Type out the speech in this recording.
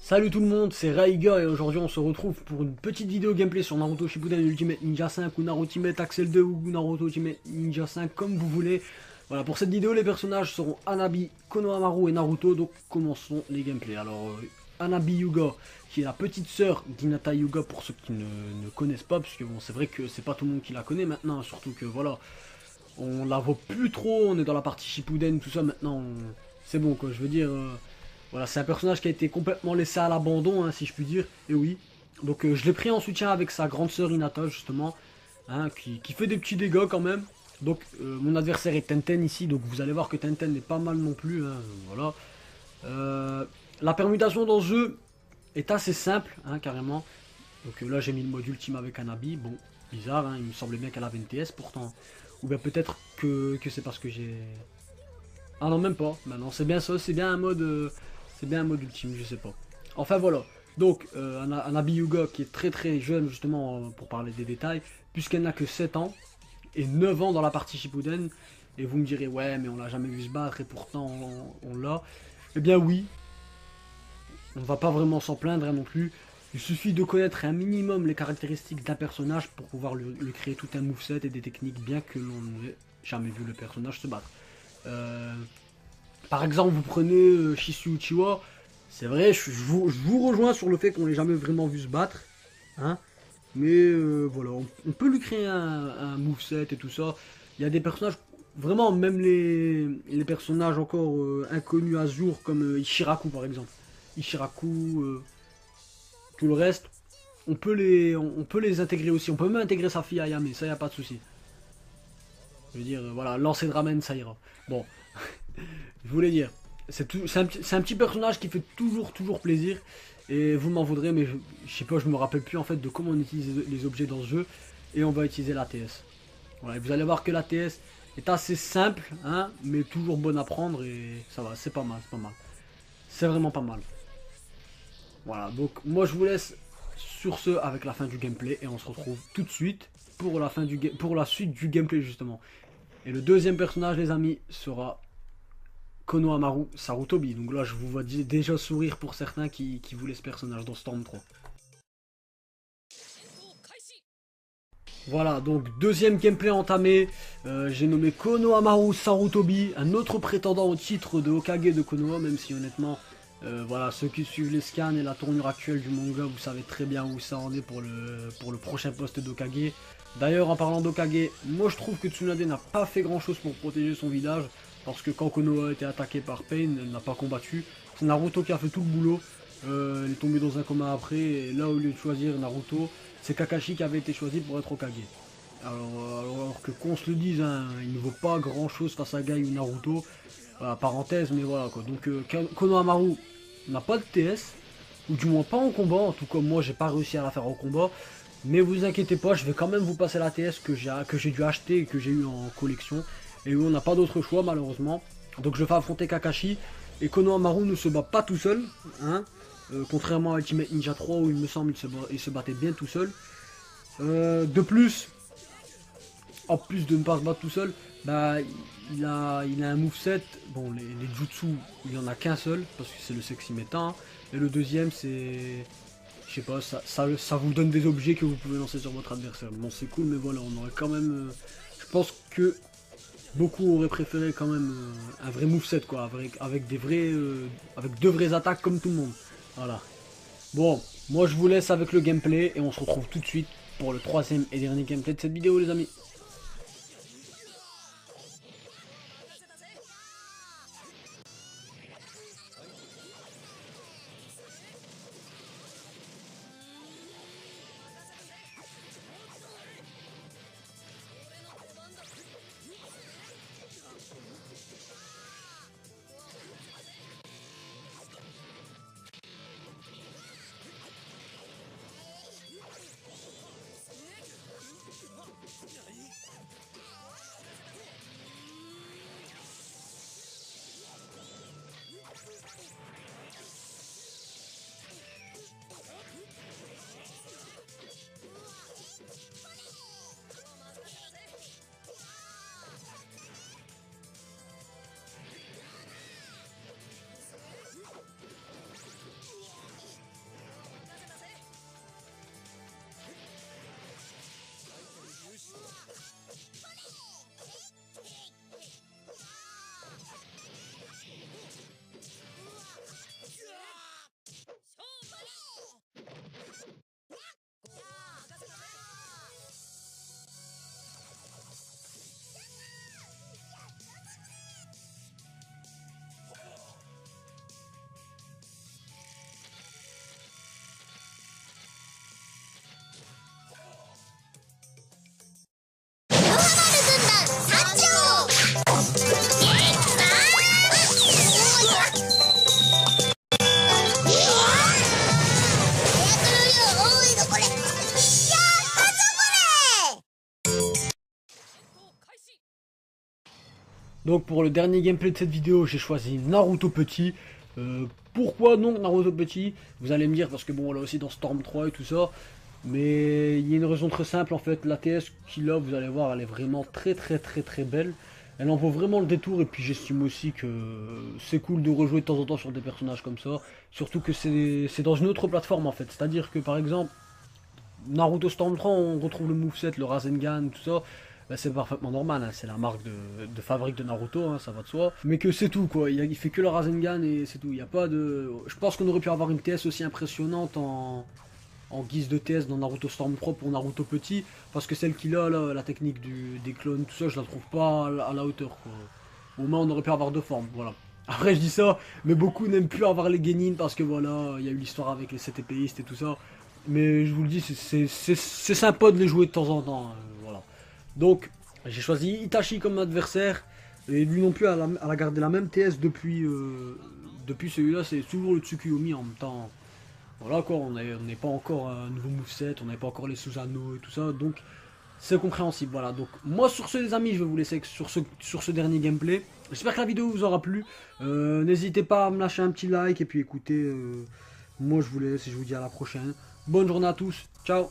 Salut tout le monde, c'est Raiga et aujourd'hui on se retrouve pour une petite vidéo gameplay sur Naruto Shippuden Ultimate Ninja 5 ou Naruto Ultimate Axel 2 ou Naruto Ultimate Ninja 5 comme vous voulez. Voilà, pour cette vidéo les personnages seront Hanabi, Konohamaru et Naruto, donc commençons les gameplays. Alors Hanabi Yuga qui est la petite sœur d'Hinata Yuga pour ceux qui ne connaissent pas, parce que bon c'est vrai que c'est pas tout le monde qui la connaît maintenant, surtout que voilà, on la voit plus trop, on est dans la partie Shippuden, tout ça maintenant, c'est bon quoi, je veux dire... Voilà, c'est un personnage qui a été complètement laissé à l'abandon, hein, si je puis dire. Et oui. Donc je l'ai pris en soutien avec sa grande sœur Hinata, justement. Hein, qui fait des petits dégâts quand même. Donc mon adversaire est Tenten ici. Donc vous allez voir que Tenten n'est pas mal non plus. Hein, voilà. La permutation dans ce jeu est assez simple, hein, carrément. Donc là j'ai mis le mode ultime avec Hanabi. Bon, bizarre, hein, il me semblait bien qu'elle avait une TS pourtant. Ou bien peut-être que c'est parce que j'ai... Ah non, même pas. Bah non, c'est bien ça, c'est bien un mode... c'est bien un mode ultime, je sais pas. Enfin voilà, donc Hanabi Yuga qui est très très jeune justement pour parler des détails, puisqu'elle n'a que 7 ans et 9 ans dans la partie Shippuden. Et vous me direz ouais mais on l'a jamais vu se battre et pourtant on l'a. Eh bien oui, on va pas vraiment s'en plaindre hein, non plus. Il suffit de connaître un minimum les caractéristiques d'un personnage pour pouvoir lui créer tout un moveset et des techniques bien que l'on n'ait jamais vu le personnage se battre. Euh, Par exemple, vous prenez Shisu Uchiwa, c'est vrai, je vous rejoins sur le fait qu'on l'ait jamais vraiment vu se battre, hein, mais voilà, on peut lui créer un moveset et tout ça. Il y a des personnages, vraiment, même les personnages encore inconnus à ce jour, comme Ishiraku par exemple. Ishiraku, tout le reste, on peut les intégrer aussi. On peut même intégrer sa fille Ayame, ça y a pas de souci. Je veux dire, voilà, lancer de ramen, ça ira. Bon, je voulais dire, c'est un petit personnage qui fait toujours plaisir. Et vous m'en voudrez, mais je sais pas, je me rappelle plus en fait de comment on utilise les objets dans ce jeu. Et on va utiliser l'ATS. Voilà, et vous allez voir que l'ATS est assez simple, hein, mais toujours bonne à prendre. Et ça va, c'est pas mal, c'est pas mal. C'est vraiment pas mal. Voilà, donc moi je vous laisse sur ce avec la fin du gameplay. Et on se retrouve tout de suite pour la suite du gameplay justement. Et le deuxième personnage les amis sera Konohamaru Sarutobi. Donc là, je vous vois déjà sourire pour certains qui voulaient ce personnage dans Storm 3. Voilà, donc deuxième gameplay entamé. J'ai nommé Konohamaru Sarutobi, un autre prétendant au titre de Hokage de Konoha, même si honnêtement, voilà, ceux qui suivent les scans et la tournure actuelle du manga, vous savez très bien où ça en est pour le prochain poste d'Hokage. D'ailleurs, en parlant d'Hokage, moi je trouve que Tsunade n'a pas fait grand chose pour protéger son village, parce que quand Konoha a été attaqué par Pain, elle n'a pas combattu. C'est Naruto qui a fait tout le boulot. Elle est tombée dans un coma après, et là au lieu de choisir Naruto, c'est Kakashi qui avait été choisi pour être Hokage. Alors que qu'on se le dise, hein, il ne vaut pas grand chose face à Gai ou Naruto. Voilà, parenthèse, mais voilà quoi. Donc Konohamaru n'a pas de TS, ou du moins pas en combat. En tout cas, moi j'ai pas réussi à la faire en combat. Mais vous inquiétez pas, je vais quand même vous passer la TS que j'ai dû acheter et que j'ai eu en collection. Et où on n'a pas d'autre choix malheureusement. Donc je vais affronter Kakashi. Et Konohamaru ne se bat pas tout seul. Hein. Contrairement à Ultimate Ninja 3 où il me semble il se battait bien tout seul. De plus, en plus de ne pas se battre tout seul, bah, il a un moveset. Bon, les jutsu, il n'y en a qu'un seul, parce que c'est le sexy méta. Hein. Et le deuxième, c'est... Je sais pas, ça vous donne des objets que vous pouvez lancer sur votre adversaire. Bon, c'est cool, mais voilà, on aurait quand même... je pense que beaucoup auraient préféré quand même un vrai moveset, quoi, avec des vrais... avec deux vraies attaques comme tout le monde. Voilà. Bon, moi je vous laisse avec le gameplay et on se retrouve tout de suite pour le troisième et dernier gameplay de cette vidéo les amis. Donc pour le dernier gameplay de cette vidéo, j'ai choisi Naruto petit. Pourquoi donc Naruto petit? Vous allez me dire, parce que bon, là aussi dans Storm 3 et tout ça. Mais il y a une raison très simple en fait, l'ATS qu'il a, vous allez voir, elle est vraiment très belle. Elle en vaut vraiment le détour et puis j'estime aussi que c'est cool de rejouer de temps en temps sur des personnages comme ça. Surtout que c'est dans une autre plateforme en fait, c'est-à-dire que par exemple, Naruto Storm 3 on retrouve le moveset, le Rasengan, tout ça. Bah, c'est parfaitement normal, hein, c'est la marque de fabrique de Naruto, hein, ça va de soi. Mais que c'est tout quoi, il fait que le Rasengan et c'est tout, il n'y a pas de... Je pense qu'on aurait pu avoir une TS aussi impressionnante en guise de TS dans Naruto Storm 3 pour Naruto petit, parce que celle qu'il a là, la technique des clones, tout ça, je la trouve pas à la hauteur quoi. Au moins on aurait pu avoir deux formes, voilà. Après je dis ça, mais beaucoup n'aiment plus avoir les Genin parce que voilà, il y a eu l'histoire avec les 7 épéistes et tout ça. Mais je vous le dis, c'est sympa de les jouer de temps en temps, voilà. Donc j'ai choisi Itachi comme adversaire, et lui non plus elle a gardé la même TS depuis celui-là, c'est toujours le Tsukuyomi en même temps. Voilà quoi, on n'est pas encore un nouveau moveset, on n'est pas encore les Susanoo et tout ça, donc c'est compréhensible, voilà. Donc moi sur ce les amis, je vais vous laisser sur ce dernier gameplay. J'espère que la vidéo vous aura plu. N'hésitez pas à me lâcher un petit like et puis écoutez, moi je vous laisse et je vous dis à la prochaine. Bonne journée à tous, ciao.